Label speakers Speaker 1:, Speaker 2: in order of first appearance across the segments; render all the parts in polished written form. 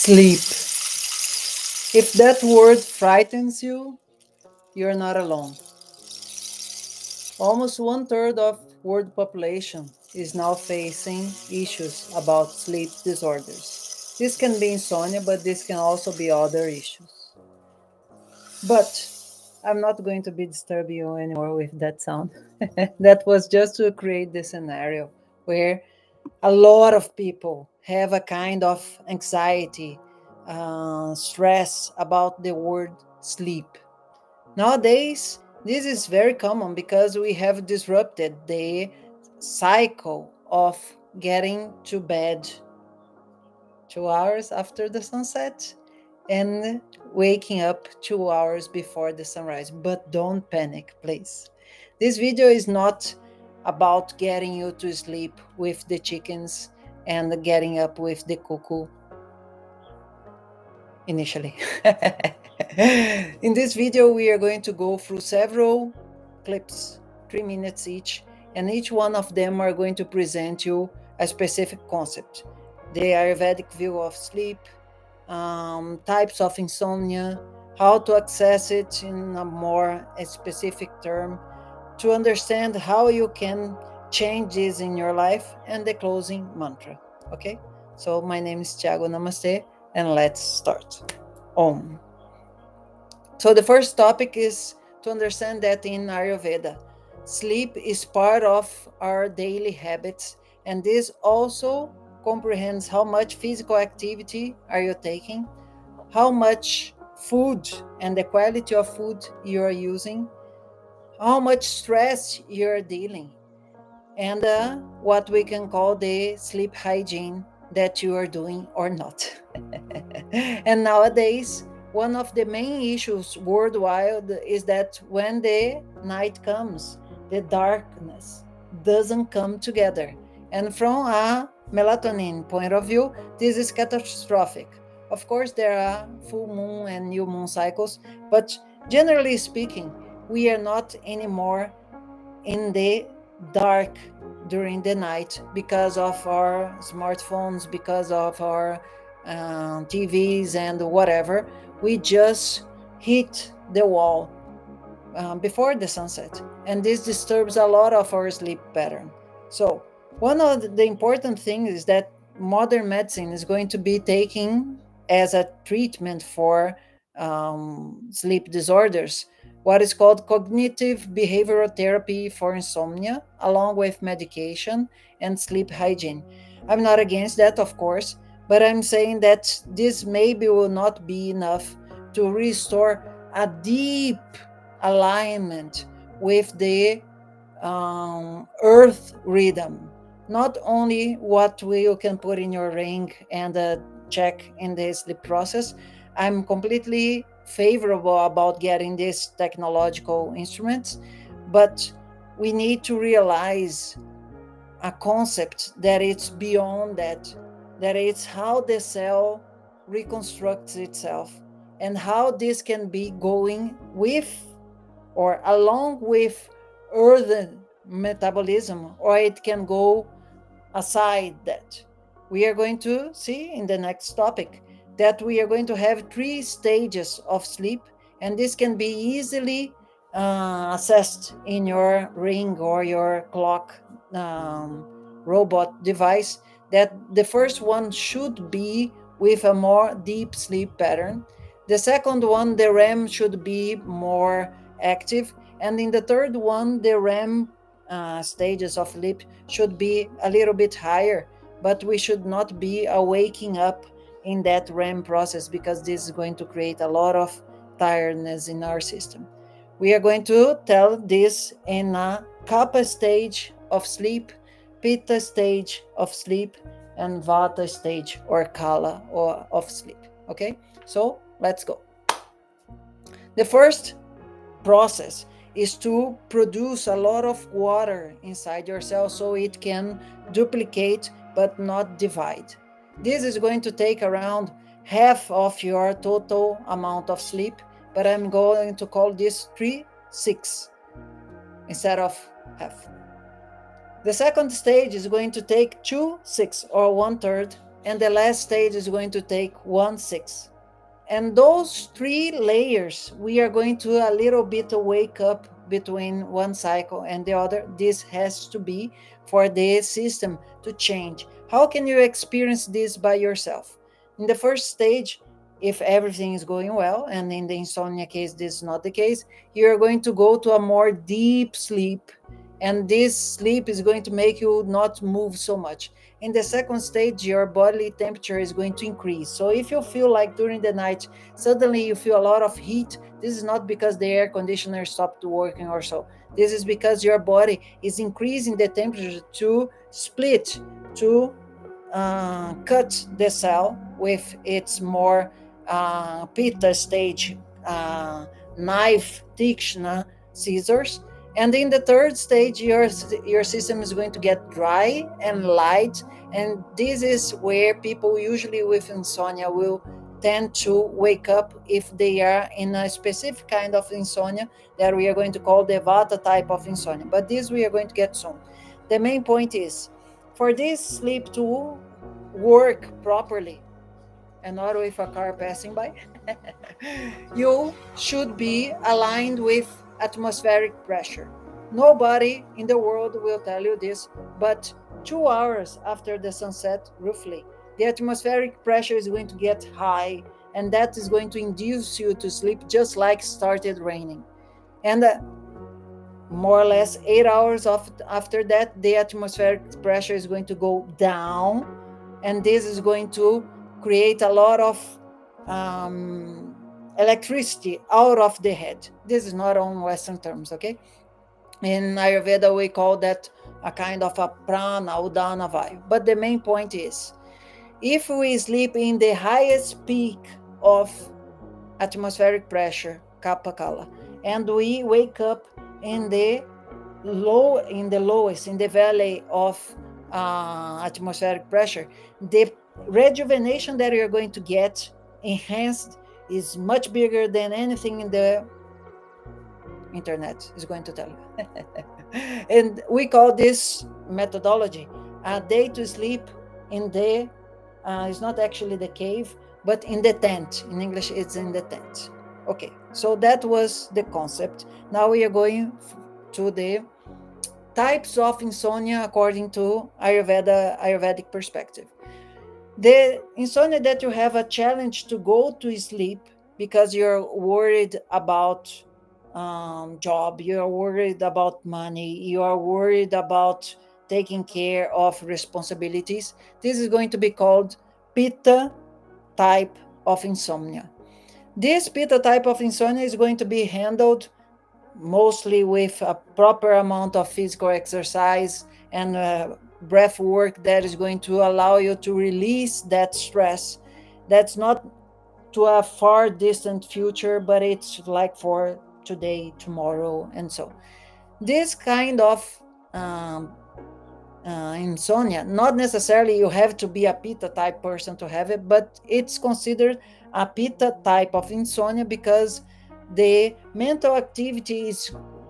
Speaker 1: Sleep. If that word frightens you, you're not alone. Almost 1/3 of world population is now facing issues about sleep disorders. This can be insomnia, but this can also be other issues. But I'm not going to be disturbing you anymore with that sound. That was just to create the scenario where a lot of people have a kind of anxiety, stress about the word sleep. Nowadays, this is very common because we have disrupted the cycle of getting to bed 2 hours after the sunset and waking up 2 hours before the sunrise. But don't panic, please. This video is not about getting you to sleep with the chickens and getting up with the cuckoo initially. In this video, we are going to go through several clips, 3 minutes each, and each one of them are going to present you a specific concept. The Ayurvedic view of sleep, types of insomnia, how to access it in a more specific term, to understand how you can change this in your life, and the closing mantra. Okay? So my name is Tiago Namaste, and let's start. Om. So the first topic is to understand that in Ayurveda, sleep is part of our daily habits, and this also comprehends how much physical activity are you taking, how much food and the quality of food you are using, how much stress you're dealing, and what we can call the sleep hygiene that you are doing or not. And nowadays, one of the main issues worldwide is that when the night comes, the darkness doesn't come together. And from a melatonin point of view, this is catastrophic. Of course, there are full moon and new moon cycles, but generally speaking, we are not anymore in the dark during the night because of our smartphones, because of our TVs and whatever. We just hit the wall before the sunset, and this disturbs a lot of our sleep pattern. So one of the important things is that modern medicine is going to be taking as a treatment for sleep disorders what is called cognitive behavioral therapy for insomnia, along with medication and sleep hygiene. I'm not against that, of course, but I'm saying that this maybe will not be enough to restore a deep alignment with the earth rhythm. Not only what you can put in your ring and check in the sleep process. I'm completely favorable about getting these technological instruments, but we need to realize a concept that it's beyond that, that it's how the cell reconstructs itself and how this can be going with or along with earth metabolism, or it can go aside that. We are going to see in the next topic that we are going to have 3 stages of sleep, and this can be easily assessed in your ring or your clock robot device. That the first one should be with a more deep sleep pattern. The second one, the REM should be more active, and in the third one, the REM stages of sleep should be a little bit higher, but we should not be waking up in that REM process because this is going to create a lot of tiredness in our system. We are going to tell this in a kapha stage of sleep, pitta stage of sleep, and vāta stage or kala or of sleep. Okay, so let's go. The first process is to produce a lot of water inside your cell so it can duplicate but not divide. This is going to take around half of your total amount of sleep, but I'm going to call this 3/6 instead of half. The second stage is going to take 2/6 or 1/3, and the last stage is going to take 1/6. And those 3 layers, we are going to a little bit wake up between one cycle and the other. This has to be for the system to change. How can you experience this by yourself? In the first stage, if everything is going well, and in the insomnia case, this is not the case, you're going to go to a more deep sleep. And this sleep is going to make you not move so much. In the second stage, your body temperature is going to increase. So if you feel like during the night, suddenly you feel a lot of heat, this is not because the air conditioner stopped working or so. This is because your body is increasing the temperature to split, to cut the cell with its more pitta stage knife Tikshna scissors. And in the third stage, your system is going to get dry and light. And this is where people usually with insomnia will tend to wake up if they are in a specific kind of insomnia that we are going to call the vāta type of insomnia. But this we are going to get soon. The main point is, for this sleep to work properly, and not with a car passing by, you should be aligned with atmospheric pressure. Nobody in the world will tell you this, but 2 hours after the sunset, roughly, the atmospheric pressure is going to get high, and that is going to induce you to sleep just like started raining. And more or less 8 hours after that, the atmospheric pressure is going to go down, and this is going to create a lot of electricity out of the head. This is not on Western terms, okay? In Ayurveda, we call that a kind of a prana udana vayu. But the main point is, if we sleep in the highest peak of atmospheric pressure, kapha kala, and we wake up in the lowest, in the valley of atmospheric pressure, the rejuvenation that you're going to get enhanced is much bigger than anything in the internet is going to tell you. And we call this methodology a day to sleep in the it's not actually the cave, but in the tent. In English, it's in the tent. Okay, so that was the concept. Now we are going to the types of insomnia according to Ayurvedic perspective. The insomnia that you have a challenge to go to sleep because you're worried about job, you're worried about money, you are worried about taking care of responsibilities. This is going to be called pitta type of insomnia. This pitta type of insomnia is going to be handled mostly with a proper amount of physical exercise and breath work that is going to allow you to release that stress. That's not to a far distant future, but it's like for today, tomorrow, and so. This kind of insomnia, not necessarily you have to be a pitta type person to have it, but it's considered a pitta type of insomnia because the mental activity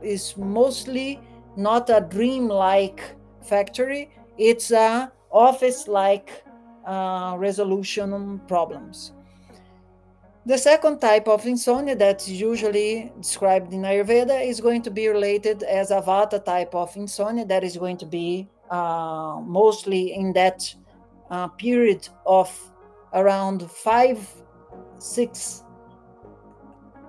Speaker 1: is mostly not a dream-like factory, it's a office-like resolution problems. The second type of insomnia that's usually described in Ayurveda is going to be related as a vāta type of insomnia that is going to be mostly in that period of around 5-6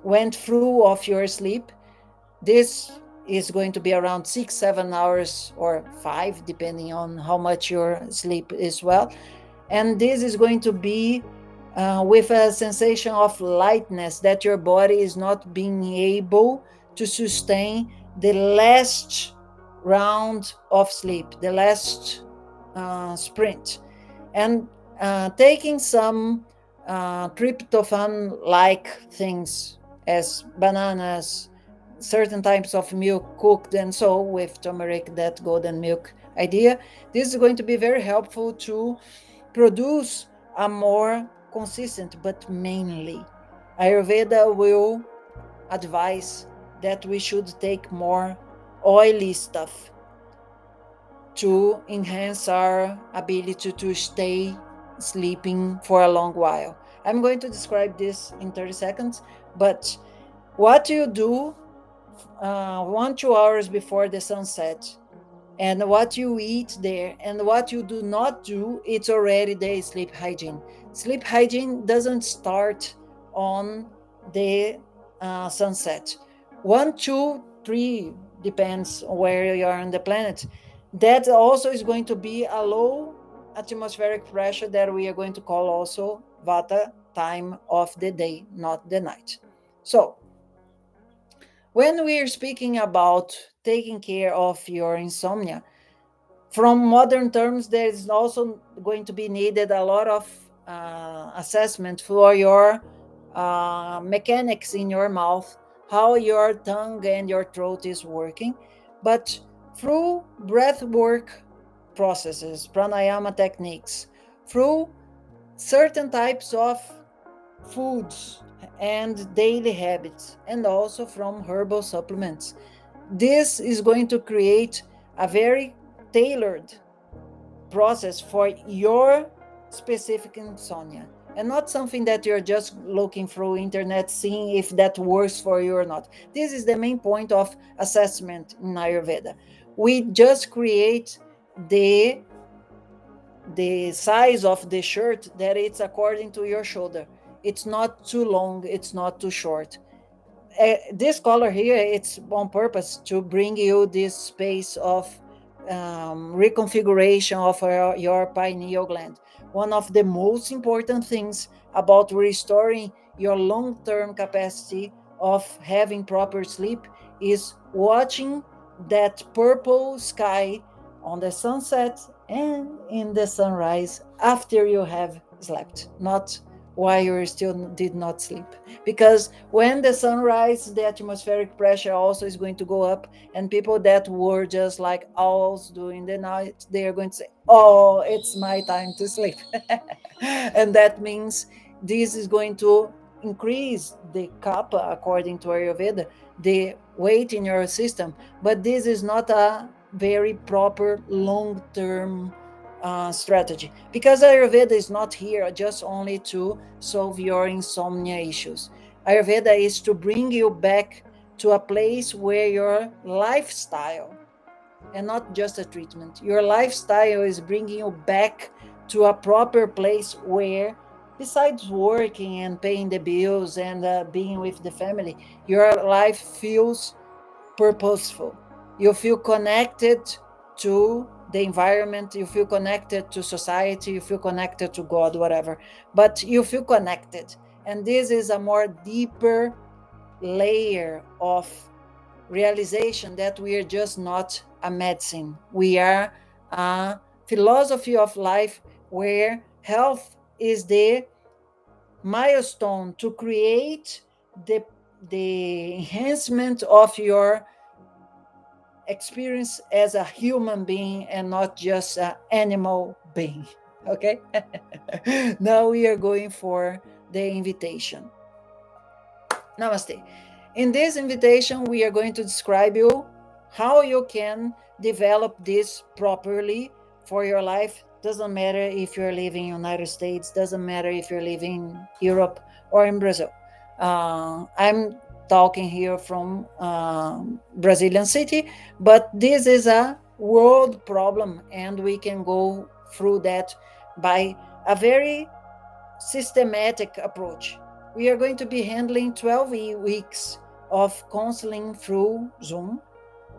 Speaker 1: went through of your sleep. This is going to be around 6-7 hours or 5, depending on how much your sleep is well. And this is going to be with a sensation of lightness that your body is not being able to sustain the last round of sleep, the last sprint. And taking some tryptophan-like things as bananas, certain types of milk cooked and so with turmeric, that golden milk idea, this is going to be very helpful to produce a more consistent, but mainly Ayurveda will advise that we should take more oily stuff to enhance our ability to stay sleeping for a long while. I'm going to describe this in 30 seconds, but what you do 1-2 hours before the sunset, and what you eat there and what you do not do, it's already the sleep hygiene. Sleep hygiene doesn't start on the sunset. 1, 2, 3, depends where you are on the planet. That also is going to be a low atmospheric pressure that we are going to call also vāta, time of the day, not the night. So when we are speaking about taking care of your insomnia, from modern terms, there is also going to be needed a lot of assessment for your mechanics in your mouth, how your tongue and your throat is working. But through breath work processes, pranayama techniques, through certain types of foods and daily habits, and also from herbal supplements, this is going to create a very tailored process for your specific insomnia, and not something that you're just looking through internet seeing if that works for you or not. This is the main point of assessment in Ayurveda. We just create the size of the shirt that it's according to your shoulder. It's not too long, it's not too short. This color here, it's on purpose to bring you this space of reconfiguration of your pineal gland. One of the most important things about restoring your long-term capacity of having proper sleep is watching that purple sky on the sunset and in the sunrise after you have slept, not while you still did not sleep. Because when the sun rises, the atmospheric pressure also is going to go up, and people that were just like owls during the night, they are going to say, oh, it's my time to sleep. And that means this is going to increase the kapha, according to Ayurveda, the weight in your system. But this is not a very proper long-term strategy, because Ayurveda is not here just only to solve your insomnia issues. Ayurveda is to bring you back to a place where your lifestyle, and not just a treatment, your lifestyle is bringing you back to a proper place where, besides working and paying the bills and being with the family, your life feels purposeful. You feel connected to the environment, you feel connected to society, you feel connected to God, whatever, but you feel connected. And this is a more deeper layer of realization that we are just not a medicine. We are a philosophy of life where health is the milestone to create the enhancement of your experience as a human being and not just an animal being. Okay? Now we are going for the invitation. Namaste. In this invitation, we are going to describe you how you can develop this properly for your life. Doesn't matter if you're living in the United States, doesn't matter if you're living in Europe or in Brazil. I'm talking here from Brazilian city, but this is a world problem, and we can go through that by a very systematic approach. We are going to be handling 12 weeks of counseling through Zoom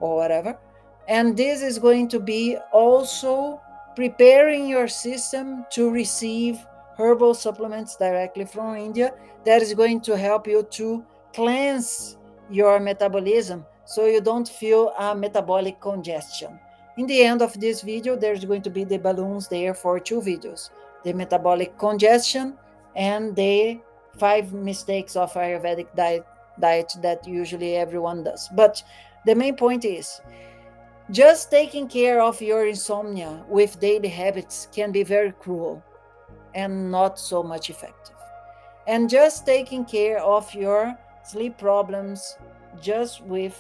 Speaker 1: or whatever, and this is going to be also preparing your system to receive herbal supplements directly from India. That is going to help you to cleanse your metabolism so you don't feel a metabolic congestion. In the end of this video, there's going to be the balloons there for 2 videos: the metabolic congestion and the 5 mistakes of Ayurvedic diet that usually everyone does. But the main point is, just taking care of your insomnia with daily habits can be very cruel and not so much effective. And just taking care of your sleep problems just with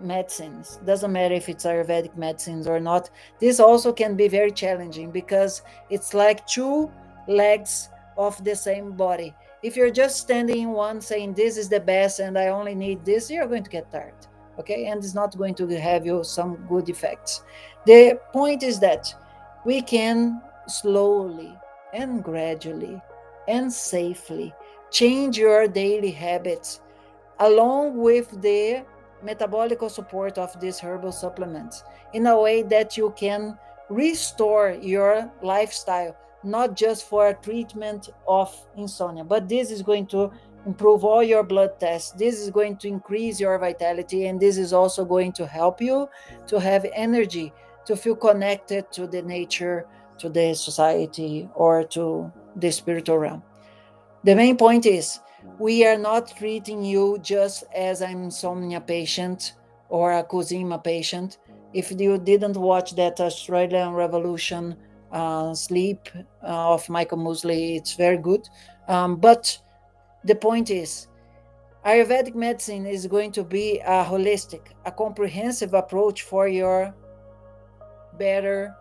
Speaker 1: medicines, doesn't matter if it's Ayurvedic medicines or not, this also can be very challenging because it's like two legs of the same body. If you're just standing in one saying this is the best and I only need this, you're going to get tired, okay? And it's not going to have you some good effects. The point is that we can slowly and gradually and safely change your daily habits along with the metabolic support of these herbal supplements in a way that you can restore your lifestyle, not just for a treatment of insomnia, but this is going to improve all your blood tests. This is going to increase your vitality, and this is also going to help you to have energy, to feel connected to the nature, to the society, or to the spiritual realm. The main point is we are not treating you just as an insomnia patient or a Cosima patient. If you didn't watch that Australian Revolution sleep of Michael Mosley, it's very good. But the point is, Ayurvedic medicine is going to be a holistic, a comprehensive approach for your better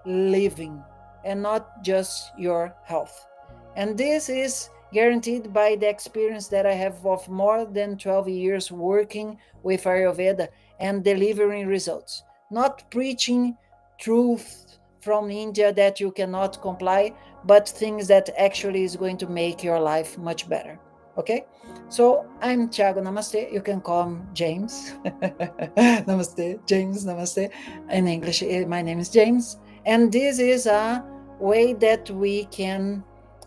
Speaker 1: living and not just your health. And this is guaranteed by the experience that I have of more than 12 years working with Ayurveda and delivering results. Not preaching truth from India that you cannot comply, but things that actually is going to make your life much better. Okay? So I'm Tiago Namaste. You can call me James. Namaste, James, Namaste. In English, my name is James. And this is a way that we can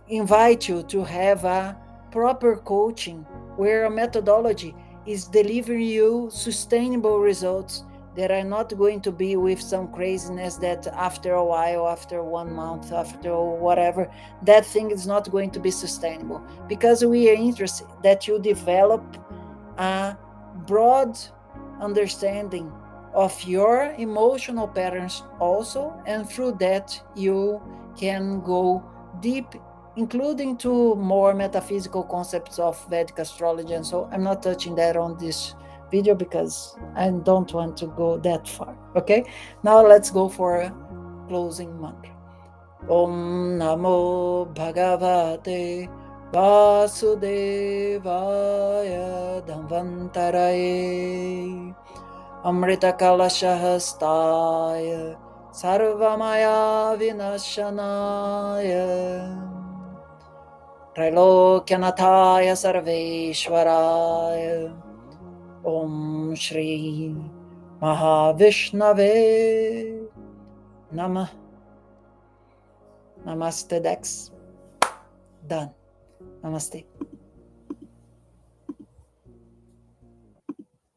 Speaker 1: invite you to have a proper coaching where a methodology is delivering you sustainable results that are not going to be with some craziness that after a while, after 1 month, after whatever, that thing is not going to be sustainable, because we are interested that you develop a broad understanding of your emotional patterns also, and through that you can go deep, including to more metaphysical concepts of Vedic astrology. And so I'm not touching that on this video because I don't want to go that far. Okay, now let's go for a closing mantra. Om Namo Bhagavate Vasudevaya Dhanvantaraye Amrita Kalashahastaya Sarvamaya Vinashanaya Trailokyanataya Sarveshwaraya Om Shri Mahavishnave Namah. Namaste Dex. Done. Namaste.